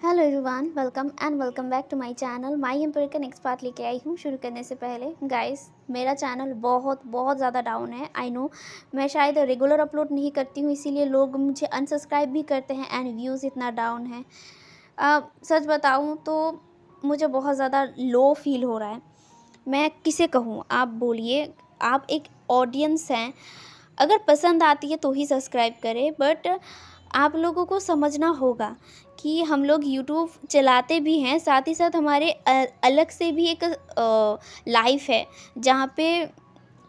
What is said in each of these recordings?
Hello everyone, welcome back to my channel. My Empire का next part लेके आई हूँ। शुरू करने से पहले गाइस, मेरा चैनल बहुत बहुत ज़्यादा डाउन है। आई नो, मैं शायद रेगुलर अपलोड नहीं करती हूँ, इसीलिए लोग मुझे अनसब्सक्राइब भी करते हैं एंड व्यूज़ इतना डाउन है। सच बताऊँ तो मुझे बहुत ज़्यादा लो फील हो रहा है। मैं किसे कहूँ, आप बोलिए। आप एक ऑडियंस हैं, अगर पसंद आती है तो ही सब्सक्राइब करें, बट आप लोगों को समझना होगा कि हम लोग यूट्यूब चलाते भी हैं, साथ ही साथ हमारे अलग से भी एक लाइफ है जहाँ पे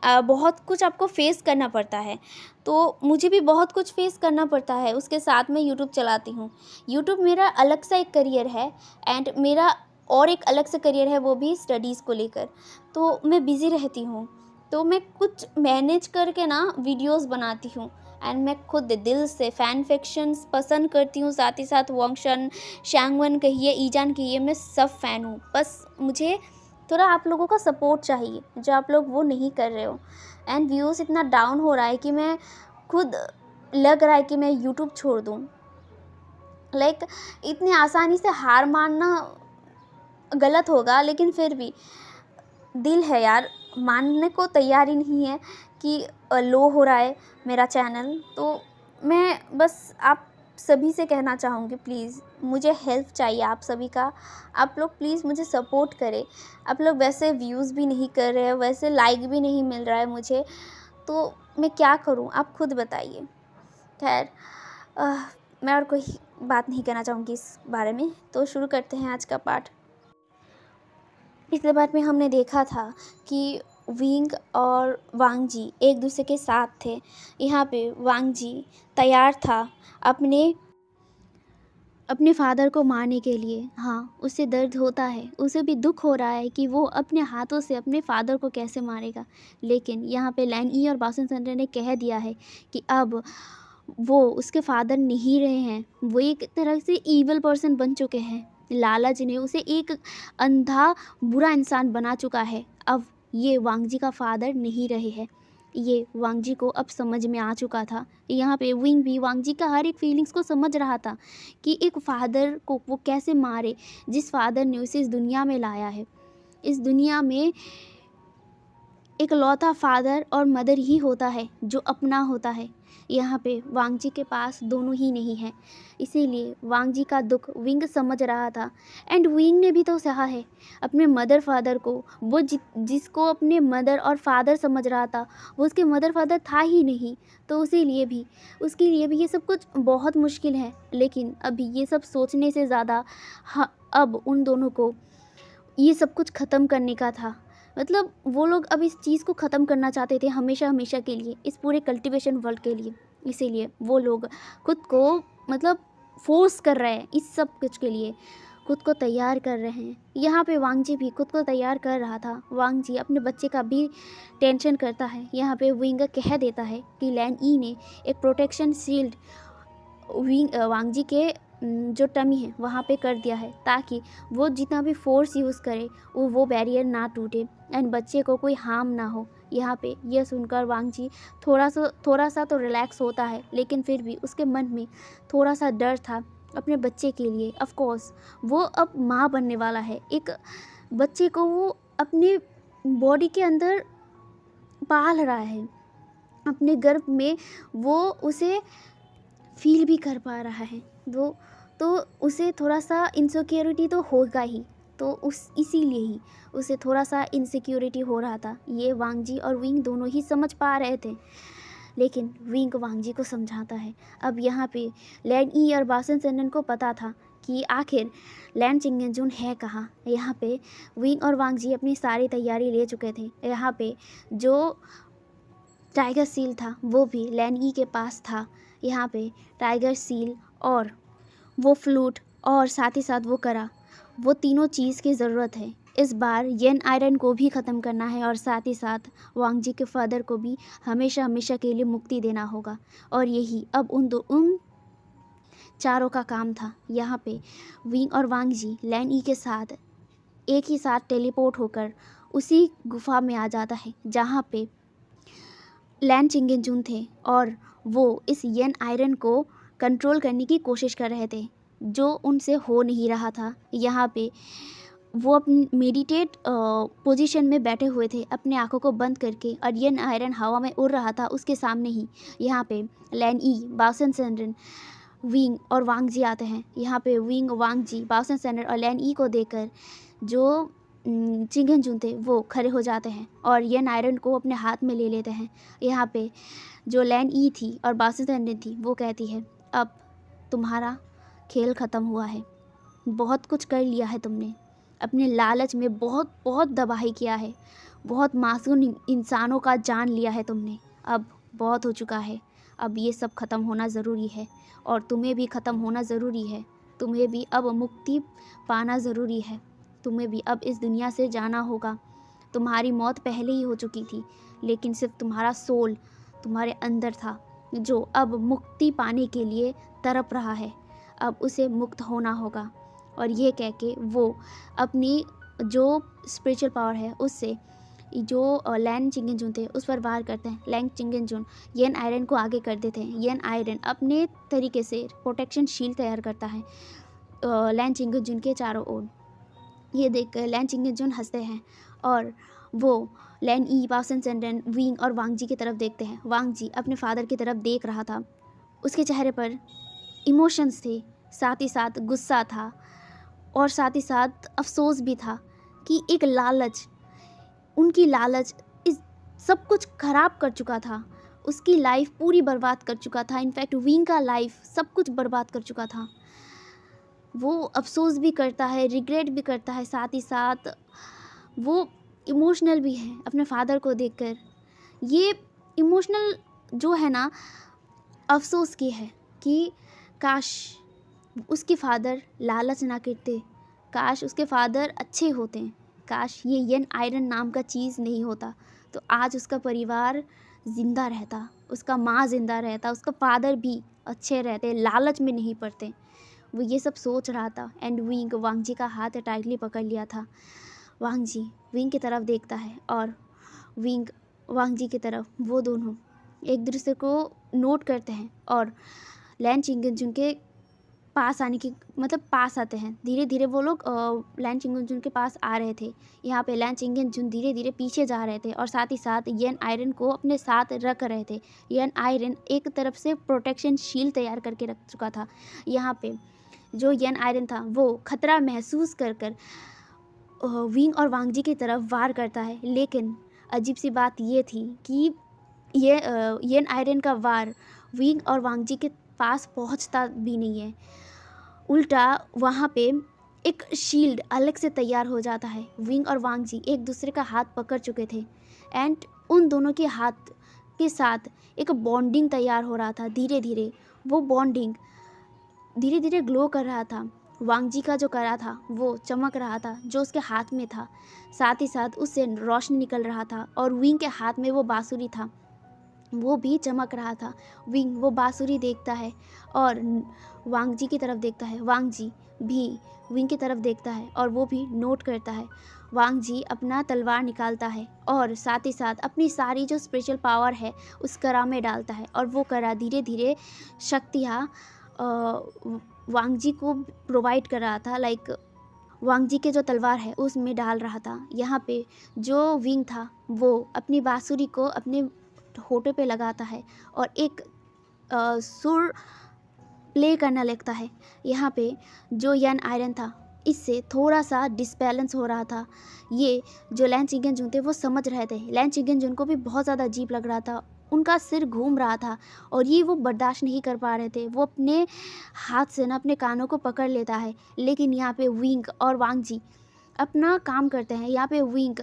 बहुत कुछ आपको फेस करना पड़ता है। तो मुझे भी बहुत कुछ फेस करना पड़ता है, उसके साथ मैं यूट्यूब चलाती हूँ। यूट्यूब मेरा अलग सा एक करियर है एंड मेरा और एक अलग से करियर है, वो भी स्टडीज़ को लेकर। तो मैं बिज़ी रहती हूँ, तो मैं कुछ मैनेज करके ना वीडियोस बनाती हूँ एंड मैं खुद दिल से फ़ैन फिक्शंस पसंद करती हूँ। साथ ही साथ वंगशन, शांगवन कहिए, ईजान कहिए, मैं सब फ़ैन हूँ। बस मुझे थोड़ा आप लोगों का सपोर्ट चाहिए, जो आप लोग वो नहीं कर रहे हो। एंड व्यूज़ इतना डाउन हो रहा है कि मैं खुद लग रहा है कि मैं यूट्यूब छोड़ दूँ। इतनी आसानी से हार मानना गलत होगा, लेकिन फिर भी दिल है यार, मानने को तैयार ही नहीं है कि लो हो रहा है मेरा चैनल। तो मैं बस आप सभी से कहना चाहूँगी, प्लीज़ मुझे हेल्प चाहिए आप सभी का। आप लोग प्लीज़ मुझे सपोर्ट करें। आप लोग वैसे व्यूज़ भी नहीं कर रहे हैं, वैसे लाइक भी नहीं मिल रहा है मुझे, तो मैं क्या करूँ, आप खुद बताइए। खैर, मैं और कोई बात नहीं कहना चाहूँगी इस बारे में, तो शुरू करते हैं आज का पार्ट। पिछले बार में हमने देखा था कि विंग और वांग जी एक दूसरे के साथ थे। यहाँ पे वांग जी तैयार था अपने फादर को मारने के लिए। हाँ, उसे दर्द होता है, उसे भी दुख हो रहा है कि वो अपने हाथों से अपने फादर को कैसे मारेगा। लेकिन यहाँ पे लैन ई और बासन सेंटर ने कह दिया है कि अब वो उसके फादर नहीं रहे हैं, वो एक तरह से ईवल पर्सन बन चुके हैं। लालच ने उसे एक अंधा बुरा इंसान बना चुका है। अब ये वांग जी का फादर नहीं रहे हैं। ये वांग जी को अब समझ में आ चुका था। यहाँ पे विंग भी वांग जी का हर एक फीलिंग्स को समझ रहा था कि एक फादर को वो कैसे मारे, जिस फादर ने उसे इस दुनिया में लाया है। इस दुनिया में एक लौता फादर और मदर ही होता है जो अपना होता है। यहाँ पे वांग जी के पास दोनों ही नहीं है, इसीलिए वांग जी का दुख विंग समझ रहा था। एंड विंग ने भी तो सहा है अपने मदर फादर को। वो जिसको अपने मदर और फादर समझ रहा था, वो उसके मदर फादर था ही नहीं। तो उसके लिए भी ये सब कुछ बहुत मुश्किल है। लेकिन अभी ये सब सोचने से ज़्यादा अब उन दोनों को ये सब कुछ ख़त्म करने का था। मतलब वो लोग अब इस चीज़ को ख़त्म करना चाहते थे हमेशा हमेशा के लिए, इस पूरे कल्टीवेशन वर्ल्ड के लिए। इसीलिए वो लोग खुद को मतलब फोर्स कर रहे हैं इस सब कुछ के लिए, खुद को तैयार कर रहे हैं। यहाँ पे वांग जी भी खुद को तैयार कर रहा था। वांग जी अपने बच्चे का भी टेंशन करता है। यहाँ पे विंग कह देता है कि लैन ई ने एक प्रोटेक्शन शील्ड वांग जी के जो टमी है वहाँ पे कर दिया है, ताकि वो जितना भी फोर्स यूज़ करे वो बैरियर ना टूटे एंड बच्चे को कोई हार्म ना हो। यहाँ पे यह सुनकर वांग जी थोड़ा सा तो रिलैक्स होता है, लेकिन फिर भी उसके मन में थोड़ा सा डर था अपने बच्चे के लिए। ऑफ कोर्स वो अब माँ बनने वाला है, एक बच्चे को वो अपने बॉडी के अंदर पाल रहा है, अपने गर्भ में वो उसे फील भी कर पा रहा है। वो तो उसे थोड़ा सा इनसिक्योरिटी तो होगा ही, तो इसीलिए ही उसे थोड़ा सा इनसिक्योरिटी हो रहा था। ये वांग जी और विंग दोनों ही समझ पा रहे थे, लेकिन विंग वांग जी को समझाता है। अब यहाँ पे लैन ई और बासन सेनन को पता था कि आखिर लैन चिंगेंजून है कहाँ। यहाँ पे विंग और वांग जी अपनी सारी तैयारी ले चुके थे। यहाँ पे जो टाइगर सील था वो भी लैन ई के पास था। यहाँ पे टाइगर सील और वो फ्लूट और साथ ही साथ वो करा, वो तीनों चीज़ की ज़रूरत है। इस बार येन आयरन को भी ख़त्म करना है और साथ ही साथ वांग जी के फादर को भी हमेशा हमेशा के लिए मुक्ति देना होगा। और यही अब उन चारों का काम था। यहाँ पे विंग और वांग जी लैन ई के साथ एक ही साथ टेलीपोर्ट होकर उसी गुफा में आ जाता है जहाँ पे लैन चिंगेंजून थे और वो इस येन आयरन को कंट्रोल करने की कोशिश कर रहे थे। जो उनसे हो नहीं रहा था। यहाँ पे वो अपनी मेडिटेट पोजीशन में बैठे हुए थे अपने आँखों को बंद करके, और यन आयरन हवा में उड़ रहा था उसके सामने ही। यहाँ पे लैन ई, बाओसन सेंड्रन, विंग और वांग जी आते हैं। यहाँ पे विंग, वांग जी, बाओसन सेंड्रन और लैन ई को देखकर जो चिंगन जुन थे वो खड़े हो जाते हैं और यन आयरन को अपने हाथ में ले लेते हैं। यहाँ पे जो लैन ई थी और बाओसन सेंड्रन थी वो कहती है, अब तुम्हारा खेल ख़त्म हुआ है, बहुत कुछ कर लिया है तुमने, अपने लालच में बहुत बहुत तबाही किया है, बहुत मासूम इंसानों का जान लिया है तुमने, अब बहुत हो चुका है, अब ये सब ख़त्म होना ज़रूरी है और तुम्हें भी ख़त्म होना ज़रूरी है, तुम्हें भी अब मुक्ति पाना ज़रूरी है, तुम्हें भी अब इस दुनिया से जाना होगा। तुम्हारी मौत पहले ही हो चुकी थी, लेकिन सिर्फ तुम्हारा सोल तुम्हारे अंदर था जो अब मुक्ति पाने के लिए तड़प रहा है, अब उसे मुक्त होना होगा। और ये कह के वो अपनी जो स्पिरिचुअल पावर है उससे जो लैन चिंगन जुन थे उस पर वार करते हैं। लैंग चिंगन जुन यन आयरन को आगे कर देते हैं। यन आयरन अपने तरीके से प्रोटेक्शन शील्ड तैयार करता है लैन चिंगन जुन के चारों ओर। ये देखकर लैन चिंगन जुन हंसते हैं और वो लैन ई, बाओसन सेंड्रन, विंग और वांग जी की तरफ देखते हैं। वांग जी अपने फादर की तरफ देख रहा था, उसके चेहरे पर इमोशंस थे, साथ ही साथ गुस्सा था और साथ ही साथ अफसोस भी था कि एक लालच, उनकी लालच इस सब कुछ ख़राब कर चुका था, उसकी लाइफ पूरी बर्बाद कर चुका था। इनफैक्ट विंग का लाइफ सब कुछ बर्बाद कर चुका था। वो अफसोस भी करता है, रिग्रेट भी करता है, साथ ही साथ वो इमोशनल भी है अपने फादर को देखकर। ये इमोशनल जो है ना, अफसोस की है कि काश उसके फादर लालच ना करते, काश उसके फादर अच्छे होते, काश ये यन आयरन नाम का चीज़ नहीं होता तो आज उसका परिवार ज़िंदा रहता, उसका माँ ज़िंदा रहता, उसका फादर भी अच्छे रहते, लालच में नहीं पड़ते। वो ये सब सोच रहा था एंड विंग वांग जी का हाथ टाइटली पकड़ लिया था। वांग जी विंग की तरफ देखता है और विंग वांग जी की तरफ, वो दोनों एक दूसरे को नोट करते हैं और लैन चिंगन जुन के पास आने की मतलब पास आते हैं। धीरे धीरे वो लोग लैन चिंगन जुन के पास आ रहे थे। यहाँ पे लैन चिंगन जुन धीरे धीरे पीछे जा रहे थे और साथ ही साथ यन आयरन को अपने साथ रख रहे थे। यन आयरन एक तरफ से प्रोटेक्शन शील्ड तैयार करके रख चुका था। यहाँ पे जो यन आयरन था वो खतरा महसूस कर कर विंग और वांग जी की तरफ वार करता है, लेकिन अजीब सी बात ये थी कि ये यन आयरन का वार विंग और वांग जी के पास पहुंचता भी नहीं है, उल्टा वहाँ पे एक शील्ड अलग से तैयार हो जाता है। विंग और वांग जी एक दूसरे का हाथ पकड़ चुके थे एंड उन दोनों के हाथ के साथ एक बॉन्डिंग तैयार हो रहा था। धीरे धीरे वो बॉन्डिंग धीरे धीरे ग्लो कर रहा था। वांग जी का जो कड़ा था वो चमक रहा था जो उसके हाथ में था, साथ ही साथ उससे रोशनी निकल रहा था और विंग के हाथ में वो बांसुरी था, वो भी चमक रहा था। विंग वो बांसुरी देखता है और वांग जी की तरफ देखता है। वांग जी भी विंग की तरफ देखता है और वो भी नोट करता है। वांग जी अपना तलवार निकालता है और साथ ही साथ अपनी सारी जो स्पिरिचुअल पावर है उस कड़ा में डालता है और वो कड़ा धीरे धीरे शक्तियाँ वांग जी को प्रोवाइड कर रहा था। लाइक वांग जी के जो तलवार है उसमें डाल रहा था। यहाँ पे जो विंग था वो अपनी बांसुरी को अपने होठों पे लगाता है और एक सुर प्ले करना लगता है। यहाँ पे जो यन आयरन था इससे थोड़ा सा डिसबैलेंस हो रहा था। ये जो लैन चिंगन जुन थे वो समझ रहे थे। लैन चिंगन जुन को भी बहुत ज़्यादा अजीब लग रहा था, उनका सिर घूम रहा था और ये वो बर्दाश्त नहीं कर पा रहे थे। वो अपने हाथ से ना अपने कानों को पकड़ लेता है, लेकिन यहाँ पे विंग और वांग जी अपना काम करते हैं। यहाँ पे विंग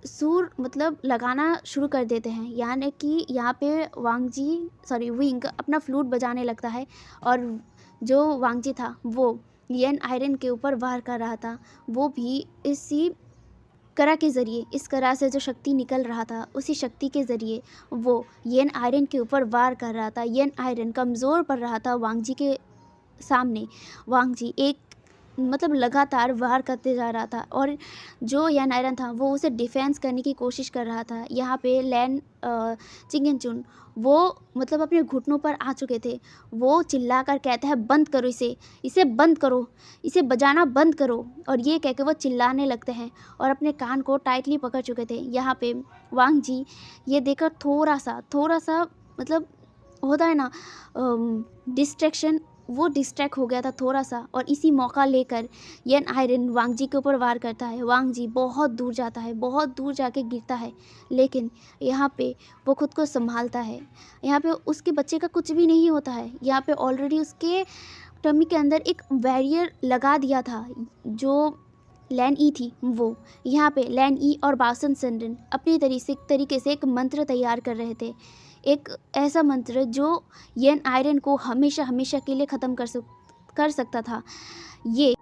सुर मतलब लगाना शुरू कर देते हैं, यानी कि यहाँ पे विंग अपना फ्लूट बजाने लगता है और जो वांग जी था वो यन आयरन के ऊपर वार कर रहा था। वो भी इसी करा के ज़रिए, इस करा से जो शक्ति निकल रहा था उसी शक्ति के ज़रिए वो यन आयरन के ऊपर वार कर रहा था। यन आयरन कमज़ोर पड़ रहा था वांग जी के सामने। वांग जी एक मतलब लगातार वार करते जा रहा था और जो यान आयरन था वो उसे डिफेंस करने की कोशिश कर रहा था। यहाँ पे लैन चिंगेनचुन वो मतलब अपने घुटनों पर आ चुके थे। वो चिल्लाकर कहता है बंद करो इसे बंद करो, इसे बजाना बंद करो। और ये कह के वो चिल्लाने लगते हैं और अपने कान को टाइटली पकड़ चुके थे। यहाँ पे वांग जी ये देखकर थोड़ा सा मतलब होता है ना डिस्ट्रैक्शन, वो डिस्ट्रैक्ट हो गया था थोड़ा सा। और इसी मौका लेकर यन आयरन वांग जी के ऊपर वार करता है। वांग जी बहुत दूर जाता है, बहुत दूर जाके गिरता है, लेकिन यहाँ पे वो खुद को संभालता है। यहाँ पे उसके बच्चे का कुछ भी नहीं होता है। यहाँ पे ऑलरेडी उसके टमी के अंदर एक बैरियर लगा दिया था जो लैन ई थी वो। यहाँ पे लैन ई और बासन सेंडन अपनी तरीके से एक मंत्र तैयार कर रहे थे। एक ऐसा मंत्र जो येन आयरन को हमेशा हमेशा के लिए ख़त्म कर सकता था। ये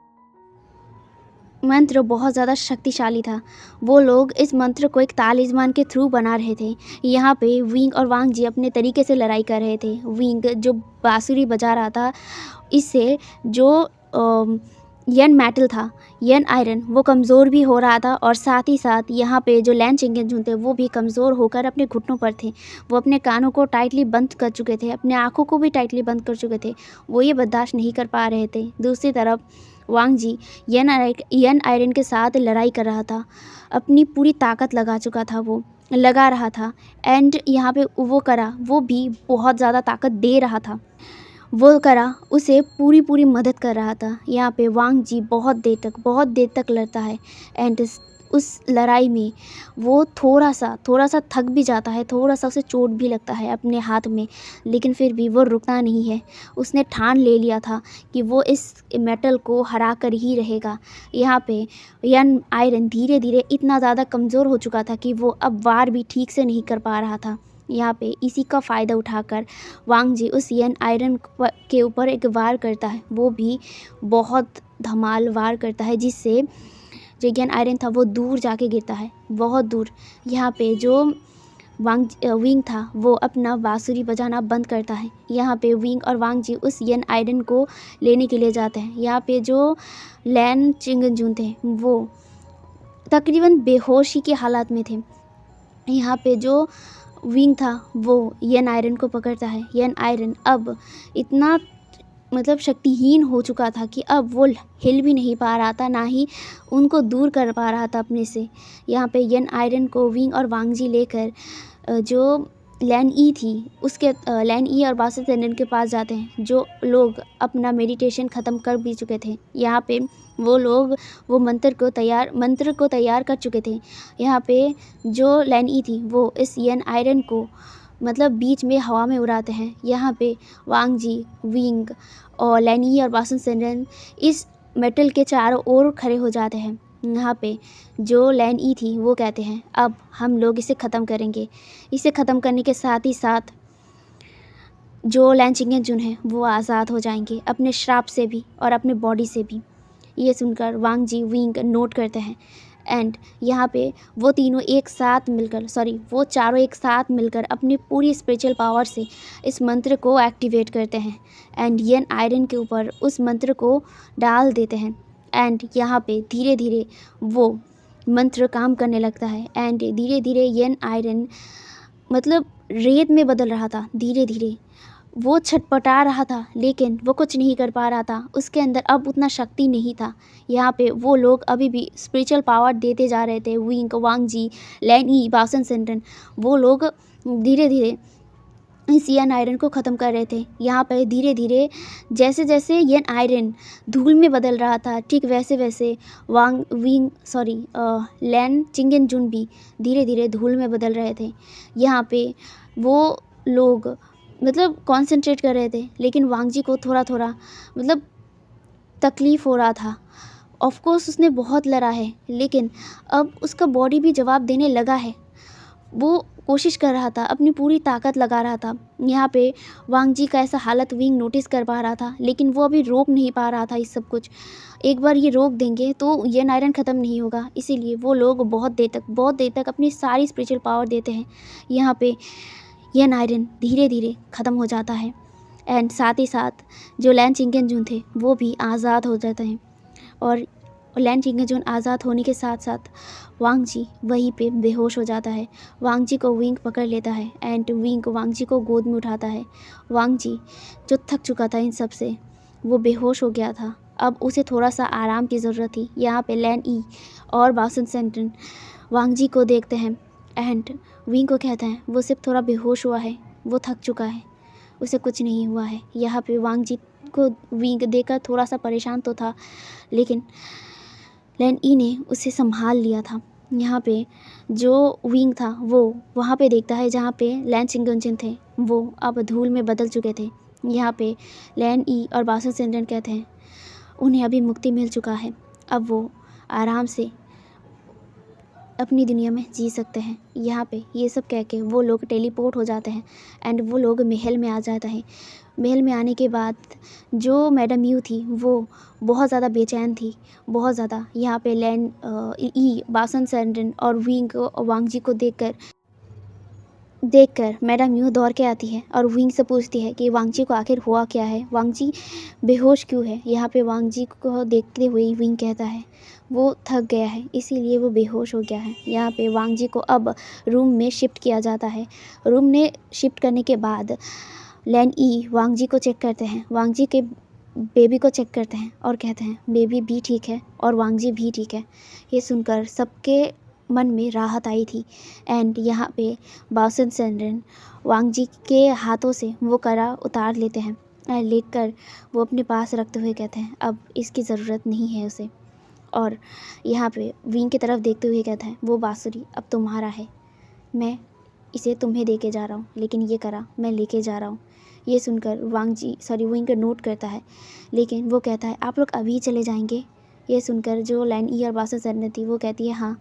मंत्र बहुत ज़्यादा शक्तिशाली था। वो लोग इस मंत्र को एक तालिस्मान के थ्रू बना रहे थे। यहाँ पे विंग और वांग जी अपने तरीके से लड़ाई कर रहे थे। विंग जो बांसुरी बजा रहा था, इससे जो यन मेटल था, यन आयरन, वो कमज़ोर भी हो रहा था और साथ ही साथ यहाँ पे जो लैन चिंगेनचुन थे वो भी कमज़ोर होकर अपने घुटनों पर थे। वो अपने कानों को टाइटली बंद कर चुके थे, अपने आँखों को भी टाइटली बंद कर चुके थे। वो ये बर्दाश्त नहीं कर पा रहे थे। दूसरी तरफ वांग जी यन आयरन के साथ लड़ाई कर रहा था। अपनी पूरी ताकत लगा रहा था एंड यहाँ पे वो भी बहुत ज़्यादा ताकत दे रहा था। वो उसे पूरी मदद कर रहा था। यहाँ पे वांग जी बहुत देर तक लड़ता है एंड उस लड़ाई में वो थोड़ा सा थक भी जाता है, थोड़ा सा उसे चोट भी लगता है अपने हाथ में, लेकिन फिर भी वो रुकना नहीं है। उसने ठान ले लिया था कि वो इस मेटल को हरा कर ही रहेगा। यहाँ पे यन आयरन धीरे धीरे इतना ज़्यादा कमज़ोर हो चुका था कि वो अब वार भी ठीक से नहीं कर पा रहा था। यहाँ पे इसी का फ़ायदा उठाकर वांग जी उस यन आयरन के ऊपर एक वार करता है। वो भी बहुत धमाल वार करता है, जिससे जो यन आयरन था वो दूर जाके गिरता है, बहुत दूर। यहाँ पे जो विंग था वो अपना बांसुरी बजाना बंद करता है। यहाँ पे विंग और वांग जी उस यन आयरन को लेने के लिए जाते हैं। यहाँ पे जो लैन चिंगेनचुन थे वो तकरीबन बेहोशी की हालत में थे। यहाँ पे जो विंग था वो यन आयरन को पकड़ता है। यन आयरन अब इतना मतलब शक्तिहीन हो चुका था कि अब वो हिल भी नहीं पा रहा था, ना ही उनको दूर कर पा रहा था अपने से। यहाँ पे यन आयरन को विंग और वांग जी लेकर जो लैन ई थी उसके लैन ई और बासन सेंडन के पास जाते हैं, जो लोग अपना मेडिटेशन ख़त्म कर भी चुके थे। यहाँ पे वो लोग वो मंत्र को तैयार कर चुके थे। यहाँ पे जो लैन ई थी वो इस यन आयरन को मतलब बीच में हवा में उड़ाते हैं। यहाँ पे वांग जी, विंग और लैन ई और बासन सेंडन इस मेटल के चारों ओर खड़े हो जाते हैं। यहाँ पे जो लैन ई थी वो कहते हैं अब हम लोग इसे ख़त्म करेंगे। इसे ख़त्म करने के साथ ही साथ जो लैन चिंगेनचुन है वो आज़ाद हो जाएंगे अपने श्राप से भी और अपने बॉडी से भी। ये सुनकर वांग जी विंग नोट करते हैं एंड यहाँ पे वो चारों एक साथ मिलकर अपनी पूरी स्पिरिचुअल पावर से इस मंत्र को एक्टिवेट करते हैं एंड यन आयरन के ऊपर उस मंत्र को डाल देते हैं। एंड यहाँ पे धीरे धीरे वो मंत्र काम करने लगता है एंड धीरे धीरे यन आयरन मतलब रेत में बदल रहा था। धीरे धीरे वो छटपटा रहा था, लेकिन वो कुछ नहीं कर पा रहा था। उसके अंदर अब उतना शक्ति नहीं था। यहाँ पे वो लोग अभी भी स्पिरिचुअल पावर देते जा रहे थे। विंग, वांग जी, लैन ई, बासन सेंडन, वो लोग धीरे धीरे इस यन आयरन को ख़त्म कर रहे थे। यहाँ पर धीरे धीरे जैसे जैसे यन आयरन धूल में बदल रहा था, ठीक वैसे वैसे लैन चिंगेनचुन भी धीरे धीरे धूल में बदल रहे थे। यहाँ पे वो लोग मतलब कंसंट्रेट कर रहे थे, लेकिन वांग जी को थोड़ा थोड़ा मतलब तकलीफ़ हो रहा था। ऑफ कोर्स उसने बहुत लड़ा है, लेकिन अब उसका बॉडी भी जवाब देने लगा है। वो कोशिश कर रहा था, अपनी पूरी ताकत लगा रहा था। यहाँ पे वांग जी का ऐसा हालत विंग नोटिस कर पा रहा था, लेकिन वो अभी रोक नहीं पा रहा था इस सब कुछ। एक बार ये रोक देंगे तो ये आयरन ख़त्म नहीं होगा, इसीलिए वो लोग बहुत देर तक अपनी सारी स्पिरिचुअल पावर देते हैं। यहाँ पे यन आयरन धीरे धीरे ख़त्म हो जाता है एंड साथ ही साथ जो लैन चिंगेनचुन थे वो भी आज़ाद हो जाते हैं। और लैन चिंगजून आज़ाद होने के साथ साथ वांग जी वहीं पे बेहोश हो जाता है। वांग जी को विंग पकड़ लेता है एंड विंग वांग जी को गोद में उठाता है। वांग जी जो थक चुका था इन सब से, वो बेहोश हो गया था, अब उसे थोड़ा सा आराम की ज़रूरत थी। यहाँ पे लैन ई और बासन सेंटन वांग जी को देखते हैं एंड विंग को कहते हैं वो सिर्फ थोड़ा बेहोश हुआ है, वो थक चुका है, उसे कुछ नहीं हुआ है। यहाँ पे वांग जी को विंग देखकर थोड़ा सा परेशान तो था, लेकिन लैन ई ने उसे संभाल लिया था। यहाँ पे जो विंग था वो वहाँ पे देखता है जहाँ पे लैन चिंगजून थे, वो अब धूल में बदल चुके थे। यहाँ पे लैन ई और बासन सेंटन कहते हैं उन्हें अभी मुक्ति मिल चुका है, अब वो आराम से अपनी दुनिया में जी सकते हैं। यहाँ पे ये सब कह के वो लोग टेलीपोर्ट हो जाते हैं एंड वो लोग महल में आ जाता है। महल में आने के बाद जो मैडम यू थी वो बहुत ज़्यादा बेचैन थी, बहुत ज़्यादा। यहाँ पे लैन ई बासन सेंटन और विंग वांग जी को देखकर मैडम यूँ दौड़ के आती है और विंग से पूछती है कि वांग जी को आखिर हुआ क्या है, वांग जी बेहोश क्यों है। यहाँ पे वांग जी को देखते हुए विंग कहता है वो थक गया है इसीलिए वो बेहोश हो गया है। यहाँ पे वांग जी को अब रूम में शिफ्ट किया जाता है। रूम में शिफ्ट करने के बाद लैन ई वांग जी को चेक करते हैं, वांग जी के बेबी को चेक करते हैं और कहते हैं बेबी भी ठीक है और वांग जी भी ठीक है। ये सुनकर सबके मन में राहत आई थी एंड यहाँ पे बासन सेंडन वांग जी के हाथों से वो कड़ा उतार लेते हैं और लेकर वो अपने पास रखते हुए कहते हैं अब इसकी ज़रूरत नहीं है उसे। और यहाँ पे विंग की तरफ देखते हुए कहता है वो बांसुरी अब तुम्हारा है, मैं इसे तुम्हें दे के जा रहा हूँ, लेकिन ये करा मैं लेके जा रहा हूँ। ये सुनकर विंग नोट करता है, लेकिन वो कहता है आप लोग अभी चले जाएंगे। ये सुनकर जो लैन ई और बासन सेंडन थी वो कहती है हाँ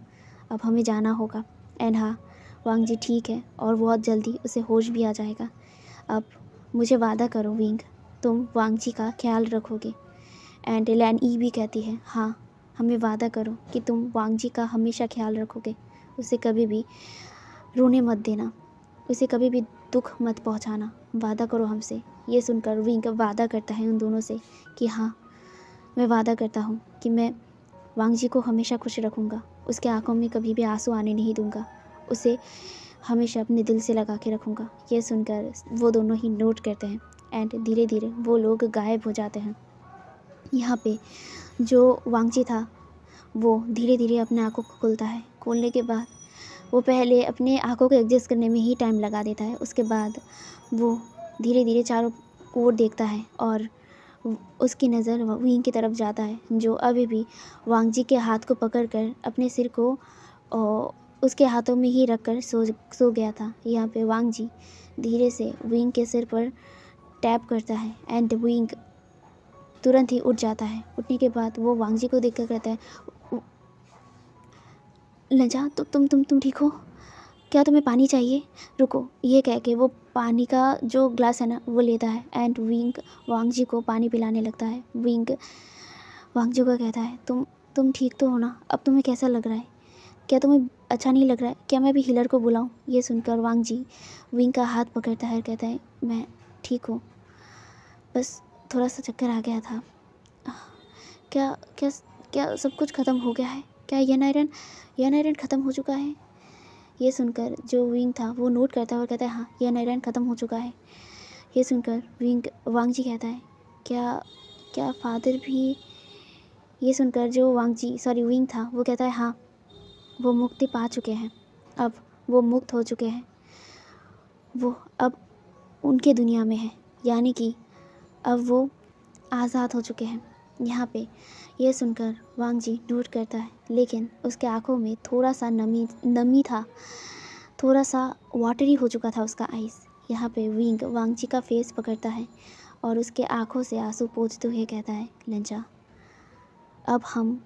अब हमें जाना होगा एंड हाँ वांग जी ठीक है और बहुत जल्दी उसे होश भी आ जाएगा। अब मुझे वादा करो विंग, तुम वांग जी का ख्याल रखोगे। एंड लैन ई भी कहती है हाँ हमें वादा करो कि तुम वांग जी का हमेशा ख्याल रखोगे, उसे कभी भी रोने मत देना, उसे कभी भी दुख मत पहुंचाना, वादा करो हमसे। ये सुनकर विंग वादा करता है उन दोनों से कि हाँ मैं वादा करता हूँ कि मैं वांग जी को हमेशा खुश रखूँगा, उसके आंखों में कभी भी आंसू आने नहीं दूँगा, उसे हमेशा अपने दिल से लगा के रखूँगा। ये सुनकर वो दोनों ही नोट करते हैं एंड धीरे धीरे वो लोग गायब हो जाते हैं। यहाँ पे जो वांग जी था वो धीरे धीरे अपने आँखों को खोलता है। खोलने के बाद वो पहले अपने आँखों को एडजस्ट करने में ही टाइम लगा देता है, उसके बाद वो धीरे धीरे चारों ओर देखता है और उसकी नज़र विंग की तरफ जाता है जो अभी भी वांग जी के हाथ को पकड़कर अपने सिर को उसके हाथों में ही रखकर सो गया था। यहाँ पे वांग जी धीरे से विंग के सिर पर टैप करता है एंड विंग तुरंत ही उठ जाता है। उठने के बाद वो वांग जी को देखकर कहता है लंजा तुम ठीक हो क्या, तुम्हें पानी चाहिए, रुको। ये कह के वो पानी का जो ग्लास है ना वो लेता है एंड विंग वांग जी को पानी पिलाने लगता है। विंग वांग जी को कहता है तुम ठीक तो हो ना, अब तुम्हें कैसा लग रहा है, क्या तुम्हें अच्छा नहीं लग रहा है, क्या मैं भी हीलर को बुलाऊं। ये सुनकर वांग जी विंग का हाथ पकड़ता है, कहता है मैं ठीक हूँ, बस थोड़ा सा चक्कर आ गया था। क्या क्या क्या सब कुछ ख़त्म हो गया है, क्या यन आयरन ख़त्म हो चुका है। ये सुनकर जो विंग था वो नोट करता है और कहता है हाँ यह आयरन ख़त्म हो चुका है। ये सुनकर वांग जी कहता है क्या फादर भी। ये सुनकर जो विंग था वो कहता है हाँ वो मुक्ति पा चुके हैं, अब वो मुक्त हो चुके हैं, वो अब उनके दुनिया में है, यानी कि अब वो आज़ाद हो चुके हैं। यहाँ पे ये सुनकर वांग जी नोट करता है, लेकिन उसके आँखों में थोड़ा सा नमी था, थोड़ा सा वाटरी हो चुका था उसका आइज़। यहाँ पे विंग वांग जी का फेस पकड़ता है और उसके आँखों से आंसू पोंछते हुए कहता है लंजा अब हम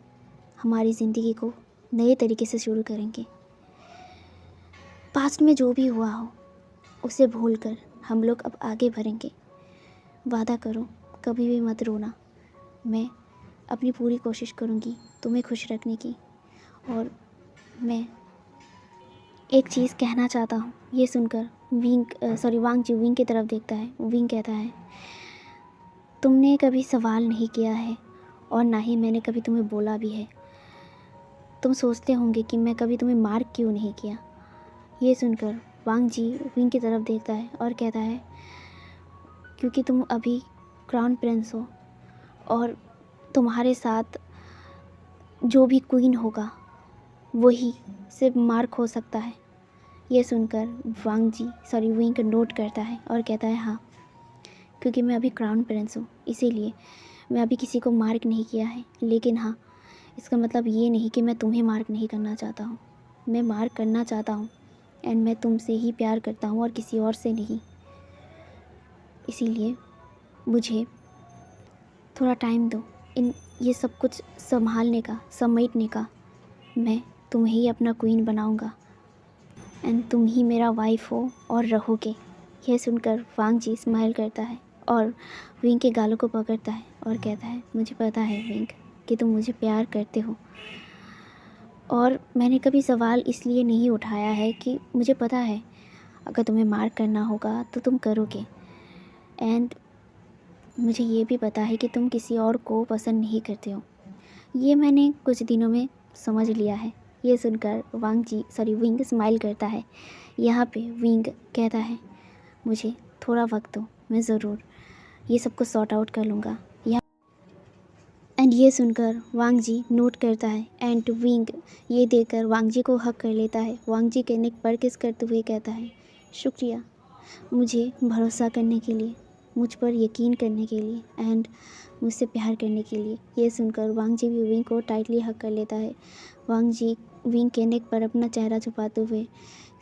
हमारी ज़िंदगी को नए तरीके से शुरू करेंगे, पास्ट में जो भी हुआ हो उसे भूलकर हम लोग अब आगे बढ़ेंगे, वादा करो कभी भी मत रोना, मैं अपनी पूरी कोशिश करूँगी तुम्हें खुश रखने की। और मैं एक चीज़ कहना चाहता हूँ। ये सुनकर वांग जी विंग की तरफ देखता है। विंग कहता है तुमने कभी सवाल नहीं किया है और ना ही मैंने कभी तुम्हें बोला भी है। तुम सोचते होंगे कि मैं कभी तुम्हें मार क्यों नहीं किया। ये सुनकर वांग जी विंग की तरफ देखता है और कहता है, क्योंकि तुम अभी क्राउन प्रिंस हो और तुम्हारे साथ जो भी क्वीन होगा वही सिर्फ मार्क हो सकता है। ये सुनकर विंग नोट करता है और कहता है, हाँ, क्योंकि मैं अभी क्राउन प्रिंस हूँ इसीलिए मैं अभी किसी को मार्क नहीं किया है। लेकिन हाँ, इसका मतलब ये नहीं कि मैं तुम्हें मार्क नहीं करना चाहता हूँ। मैं मार्क करना चाहता हूँ एंड मैं तुमसे ही प्यार करता हूँ और किसी और से नहीं। इसीलिए मुझे थोड़ा टाइम दो ये सब कुछ संभालने का, समेटने का। मैं तुम्हें ही अपना क्वीन बनाऊंगा एंड तुम ही मेरा वाइफ हो और रहोगे। यह सुनकर वांग जी स्माइल करता है और विंग के गालों को पकड़ता है और कहता है, मुझे पता है विंग कि तुम मुझे प्यार करते हो और मैंने कभी सवाल इसलिए नहीं उठाया है कि मुझे पता है अगर तुम्हें मार करना होगा तो तुम करोगे एंड मुझे ये भी पता है कि तुम किसी और को पसंद नहीं करते हो। ये मैंने कुछ दिनों में समझ लिया है। ये सुनकर विंग स्माइल करता है। यहाँ पे विंग कहता है, मुझे थोड़ा वक्त दो, मैं ज़रूर ये सब कुछ सॉर्ट आउट कर लूँगा। एंड ये सुनकर वांग जी नोट करता है एंड विंग ये देखकर वांग जी को हक कर लेता है। वांग जी के नेक पर किस करते हुए कहता है, शुक्रिया मुझे भरोसा करने के लिए, मुझ पर यकीन करने के लिए एंड मुझसे प्यार करने के लिए। ये सुनकर वांग जी भी विंग को टाइटली हक कर लेता है। वांग जी विंग के नेक पर अपना चेहरा छुपाते हुए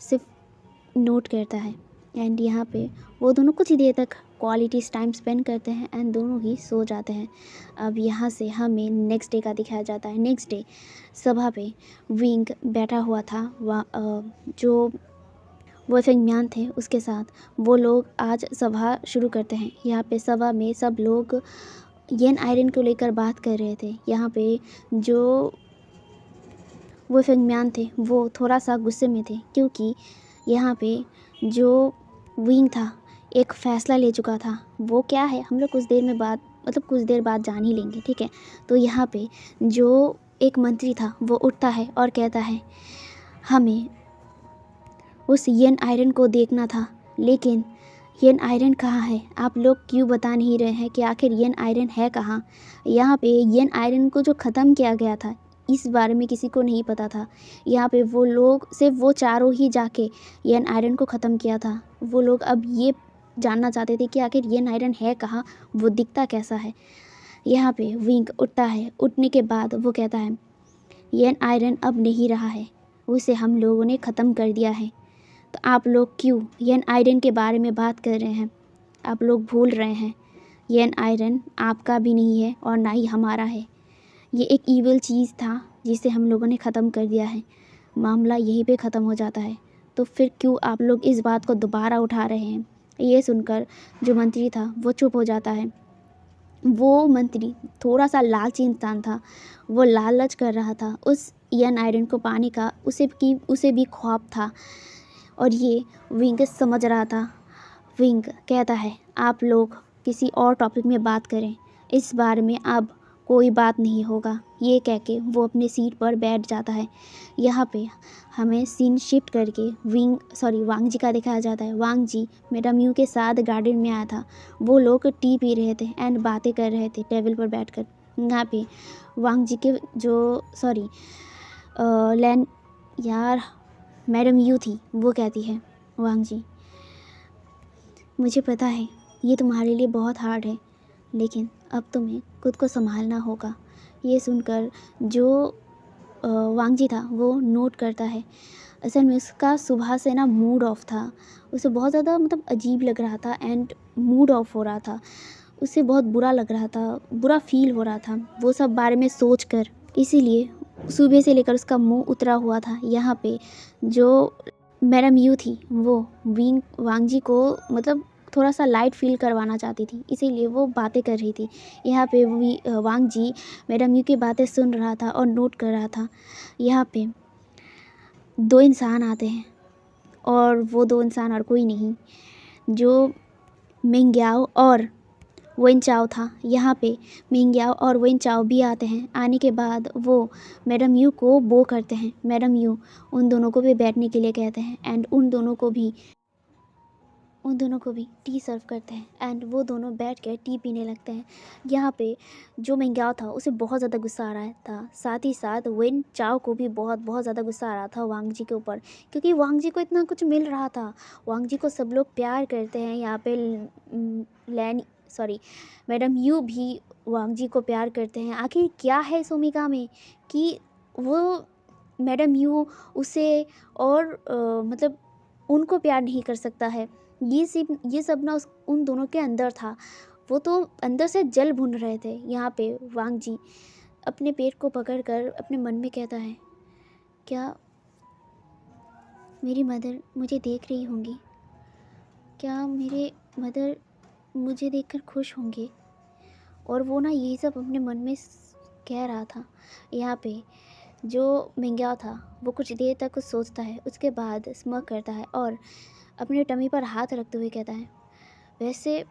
सिर्फ नोट करता है एंड यहाँ पे वो दोनों कुछ ही देर तक क्वालिटी टाइम स्पेंड करते हैं एंड दोनों ही सो जाते हैं। अब यहाँ से हमें नेक्स्ट डे का दिखाया जाता है। नेक्स्ट डे सभा पे विंग बैठा हुआ था, जो वो फेंगम्यान थे उसके साथ। वो लोग आज सभा शुरू करते हैं। यहाँ पे सभा में सब लोग येन आयरन को लेकर बात कर रहे थे। यहाँ पे जो वो फेंगम्यान थे वो थोड़ा सा गुस्से में थे क्योंकि यहाँ पे जो विंग था एक फ़ैसला ले चुका था। वो क्या है हम लोग कुछ देर बाद जान ही लेंगे, ठीक है। तो यहाँ पे जो एक मंत्री था वो उठता है और कहता है, हमें उस येन आयरन को देखना था, लेकिन येन आयरन कहाँ है? आप लोग क्यों बता नहीं रहे हैं कि आखिर येन आयरन है कहाँ? यहाँ पे येन आयरन को जो ख़त्म किया गया था इस बारे में किसी को नहीं पता था। यहाँ पे वो लोग सिर्फ वो चारों ही जाके येन आयरन को ख़त्म किया था। वो लोग अब ये जानना चाहते थे कि आखिर येन आयरन है कहाँ, वो दिखता कैसा है। यहाँ पे विंग उठता है। उठने के बाद वो कहता है, येन आयरन अब नहीं रहा है, उसे हम लोगों ने ख़त्म कर दिया है। तो आप लोग क्यों येन आयरन के बारे में बात कर रहे हैं? आप लोग भूल रहे हैं येन आयरन आपका भी नहीं है और ना ही हमारा है। ये एक ईविल चीज़ था जिसे हम लोगों ने ख़त्म कर दिया है। मामला यहीं पे ख़त्म हो जाता है। तो फिर क्यों आप लोग इस बात को दोबारा उठा रहे हैं? ये सुनकर जो मंत्री था वो चुप हो जाता है। वो मंत्री थोड़ा सा लालची इंसान था। वो लालच कर रहा था उस येन आयरन को पाने का। उसे भी ख्वाब था और ये विंग समझ रहा था। विंग कहता है, आप लोग किसी और टॉपिक में बात करें, इस बारे में अब कोई बात नहीं होगा। ये कह के वो अपने सीट पर बैठ जाता है। यहाँ पे हमें सीन शिफ्ट करके वांग जी का दिखाया जाता है। वांग जी मैडम यू के साथ गार्डन में आया था। वो लोग टी पी रहे थे एंड बातें कर रहे थे टेबल पर बैठकर। यहाँ पे वांग जी के मैडम यू थी, वो कहती है, वांग जी मुझे पता है ये तुम्हारे लिए बहुत हार्ड है, लेकिन अब तुम्हें खुद को संभालना होगा। ये सुनकर जो वांग जी था वो नोट करता है। असल में उसका सुबह से ना मूड ऑफ था। उसे बहुत ज़्यादा अजीब लग रहा था एंड मूड ऑफ हो रहा था। उसे बहुत बुरा लग रहा था, बुरा फील हो रहा था वो सब बारे में सोच कर। इसीलिए सुबह से लेकर उसका मुंह उतरा हुआ था। यहाँ पे जो मैडम यू थी वो वांग जी को थोड़ा सा लाइट फील करवाना चाहती थी, इसीलिए वो बातें कर रही थी। यहाँ पे वांग जी मैडम यू की बातें सुन रहा था और नोट कर रहा था। यहाँ पे दो इंसान आते हैं और वो दो इंसान और कोई नहीं, जो मिंग्याओ और वेन चाओ था। यहाँ पे मिंगयाओ और वेन चाओ भी आते हैं। आने के बाद वो मैडम यू को बो करते हैं। मैडम यू उन दोनों को भी बैठने के लिए कहते हैं एंड उन दोनों को भी टी सर्व करते हैं एंड वो दोनों बैठ के टी पीने लगते हैं। यहाँ पे जो मिंगयाओ था उसे बहुत ज़्यादा गुस्सा आ रहा था, साथ ही साथ वेन चाओ को भी बहुत बहुत ज़्यादा गुस्सा आ रहा था वांग जी के ऊपर, क्योंकि वांग जी को इतना कुछ मिल रहा था। वांग जी को सब लोग प्यार करते हैं। यहाँ पे मैडम यू भी वांग जी को प्यार करते हैं। आखिर क्या है सोमिका में कि वो मैडम यू उसे और मतलब उनको प्यार नहीं कर सकता है। ये सब ना उन दोनों के अंदर था। वो तो अंदर से जल भून रहे थे। यहाँ पे वांग जी अपने पेट को पकड़कर अपने मन में कहता है, क्या मेरी मदर मुझे देख रही होंगी? क्या मेरे मदर मुझे देखकर खुश होंगे? और वो ना यही सब अपने मन में कह रहा था। यहाँ पे जो मिंगयाओ था वो कुछ देर तक कुछ सोचता है, उसके बाद स्मक करता है और अपने टमी पर हाथ रखते हुए कहता है, वैसे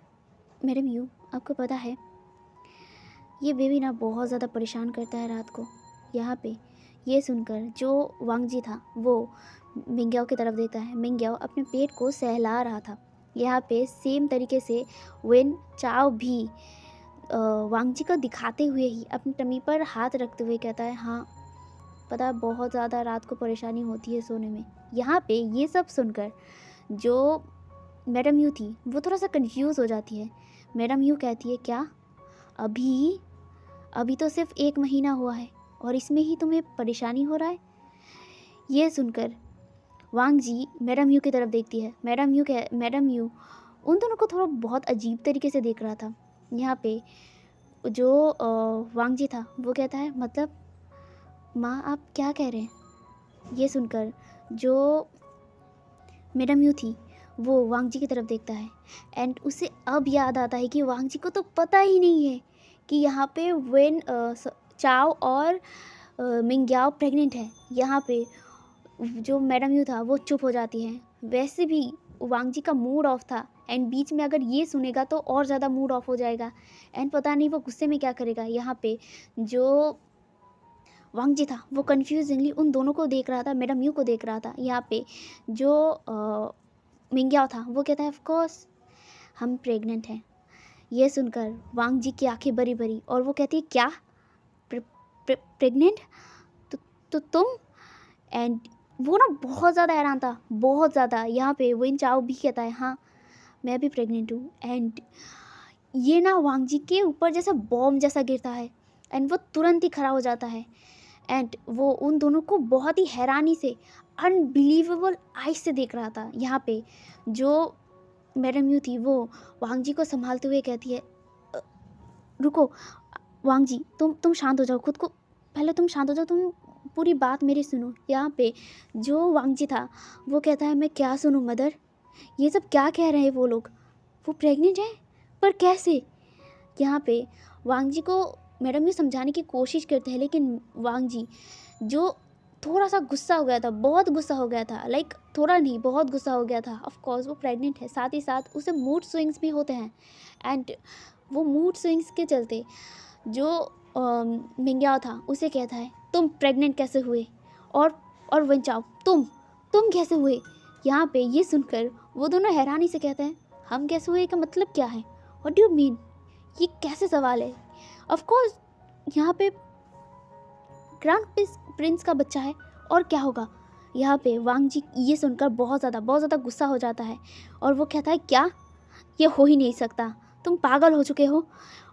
मैडम यू आपको पता है ये बेबी ना बहुत ज़्यादा परेशान करता है रात को। यहाँ पे ये सुनकर जो वांग जी था वो मिंगयाओ की तरफ देखता है। मिंगयाओ अपने पेट को सहला रहा था। यहाँ पे सेम तरीके से वेन चाओ भी वांग जी को दिखाते हुए ही अपनी टमी पर हाथ रखते हुए कहता है, हाँ पता है बहुत ज़्यादा रात को परेशानी होती है सोने में। यहाँ पे ये सब सुनकर जो मैडम यू थी वो थोड़ा सा कंफ्यूज हो जाती है। मैडम यू कहती है, क्या अभी तो सिर्फ 1 महीना हुआ है और इसमें ही तुम्हें परेशानी हो रहा है? ये सुनकर वांग जी मैडम यू की तरफ देखती है। मैडम यू उन दोनों को थोड़ा बहुत अजीब तरीके से देख रहा था। यहाँ पे जो वांग जी था वो कहता है, मतलब माँ आप क्या कह रहे हैं? ये सुनकर जो मैडम यू थी वो वांग जी की तरफ देखता है एंड उसे अब याद आता है कि वांग जी को तो पता ही नहीं है कि यहाँ पे वेन चाओ और मिंगयाओ प्रेग्नेंट है। यहाँ पे जो मैडम यू था वो चुप हो जाती है। वैसे भी वांग जी का मूड ऑफ था एंड बीच में अगर ये सुनेगा तो और ज़्यादा मूड ऑफ हो जाएगा एंड पता नहीं वो गुस्से में क्या करेगा। यहाँ पे जो वांग जी था वो कन्फ्यूजिंगली उन दोनों को देख रहा था, मैडम यू को देख रहा था। यहाँ पे जो मिंगयाओ था वो कहता है, ऑफ कोर्स हम प्रेग्नेंट हैं। ये सुनकर वांग जी की आंखें बड़ी बड़ी और वो कहती है, क्या प्रेग्नेंट? तो तुम? एंड वो ना बहुत ज़्यादा हैरान था, बहुत ज़्यादा। यहाँ पे वेन चाओ भी कहता है, हाँ मैं भी प्रेग्नेंट हूँ। एंड ये ना वांग जी के ऊपर जैसे बॉम्ब जैसा गिरता है एंड वो तुरंत ही खड़ा हो जाता है एंड वो उन दोनों को बहुत ही हैरानी से, अनबिलीवेबल आइज से देख रहा था। यहाँ पे जो मैडम यू थी वो वांग जी को संभालते हुए कहती है, रुको वांग जी, तुम शांत हो जाओ, खुद को पहले तुम शांत हो जाओ, तुम पूरी बात मेरी सुनो। यहाँ पे जो वांग जी था वो कहता है, मैं क्या सुनूं मदर, ये सब क्या कह रहे हैं वो लोग? वो प्रेग्नेंट है पर कैसे? यहाँ पे वांग जी को मैडम यू समझाने की कोशिश करते हैं लेकिन वांग जी जो थोड़ा सा गुस्सा हो गया था, बहुत गुस्सा हो गया था, लाइक थोड़ा नहीं बहुत गुस्सा हो गया था। ऑफ कोर्स वो प्रेग्नेंट है, साथ ही साथ उसे मूड स्विंग्स भी होते हैं एंड वो मूड स्विंग्स के चलते जो मिंगयाओ था उसे कहता है, तुम प्रेग्नेंट कैसे हुए? और वेन चाओ तुम कैसे हुए? यहाँ पे ये सुनकर वो दोनों हैरानी से कहते हैं, हम कैसे हुए का मतलब क्या है? What do you mean? ये कैसे सवाल है? ऑफ कोर्स यहाँ पे क्राउन प्रिंस का बच्चा है और क्या होगा। यहाँ पे वांग जी ये सुनकर बहुत ज़्यादा गुस्सा हो जाता है और वो कहता है, क्या ये हो ही नहीं सकता, तुम पागल हो चुके हो।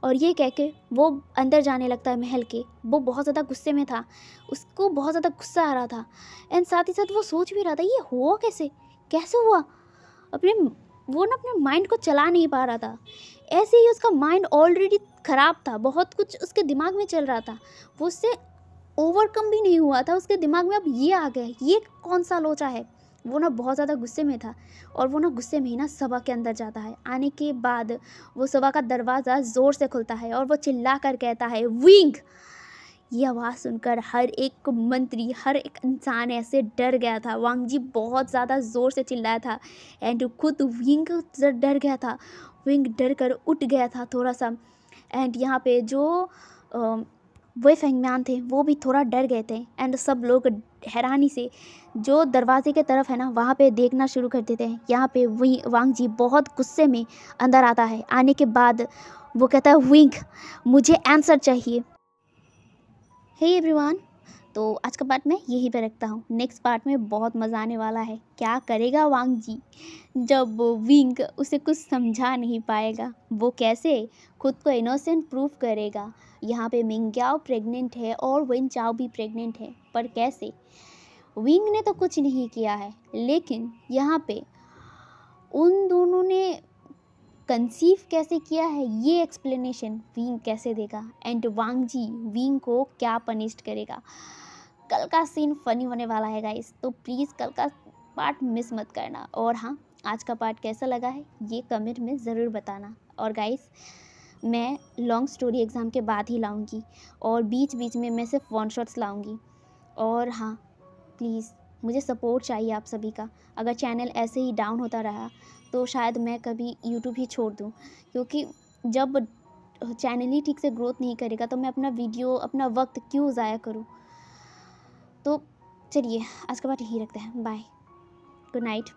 और ये कह के वो अंदर जाने लगता है महल के। वो बहुत ज़्यादा गुस्से में था, उसको बहुत ज़्यादा गुस्सा आ रहा था एंड साथ ही साथ वो सोच भी रहा था ये हुआ कैसे हुआ। वो ना अपने माइंड को चला नहीं पा रहा था। ऐसे ही उसका माइंड ऑलरेडी ख़राब था, बहुत कुछ उसके दिमाग में चल रहा था, वो उससे ओवरकम भी नहीं हुआ था। उसके दिमाग में अब ये आ गया, ये कौन सा लोचा है। वो ना बहुत ज़्यादा गुस्से में था और वो ना गुस्से में ही ना सभा के अंदर जाता है। आने के बाद वो सभा का दरवाज़ा ज़ोर से खुलता है और वो चिल्ला कर कहता है, विंग। ये आवाज़ सुनकर हर एक मंत्री, हर एक इंसान ऐसे डर गया था। वांग जी बहुत ज़्यादा ज़ोर से चिल्लाया था एंड खुद विंग डर गया था। विंग डर कर उठ गया था थोड़ा सा। एंड यहाँ पे जो वही फेंगम्यान थे वो भी थोड़ा डर गए थे। एंड सब लोग हैरानी से जो दरवाजे के तरफ है ना वहाँ पे देखना शुरू कर देते हैं। यहाँ पे वांग जी बहुत गुस्से में अंदर आता है। आने के बाद वो कहता है विंग मुझे आंसर चाहिए। हे एवरीवन, तो आज का पार्ट मैं यहीं पे रखता हूँ। नेक्स्ट पार्ट में बहुत मज़ा आने वाला है। क्या करेगा वांग जी जब विंग उसे कुछ समझा नहीं पाएगा, वो कैसे खुद को इनोसेंट प्रूव करेगा। यहाँ पे मिंग्याओ प्रेग्नेंट है और विन चाओ भी प्रेग्नेंट है, पर कैसे? विंग ने तो कुछ नहीं किया है, लेकिन यहाँ पे उन दोनों ने कंसीव कैसे किया है ये एक्सप्लेनेशन विंग कैसे देगा। एंड वांग जी विंग को क्या पनिश करेगा। कल का सीन फनी होने वाला है गाइस, तो प्लीज़ कल का पार्ट मिस मत करना। और हाँ, आज का पार्ट कैसा लगा है ये कमेंट में ज़रूर बताना। और गाइस मैं लॉन्ग स्टोरी एग्ज़ाम के बाद ही लाऊंगी और बीच बीच में मैं सिर्फ वन शॉट्स लाऊंगी। और हाँ, प्लीज़ मुझे सपोर्ट चाहिए आप सभी का। अगर चैनल ऐसे ही डाउन होता रहा तो शायद मैं कभी यूट्यूब ही छोड़ दूँ, क्योंकि जब चैनल ही ठीक से ग्रोथ नहीं करेगा तो मैं अपना वीडियो अपना वक्त क्यों ज़ाया करूँ। तो चलिए आज का बात यही रखते हैं। Bye, good night.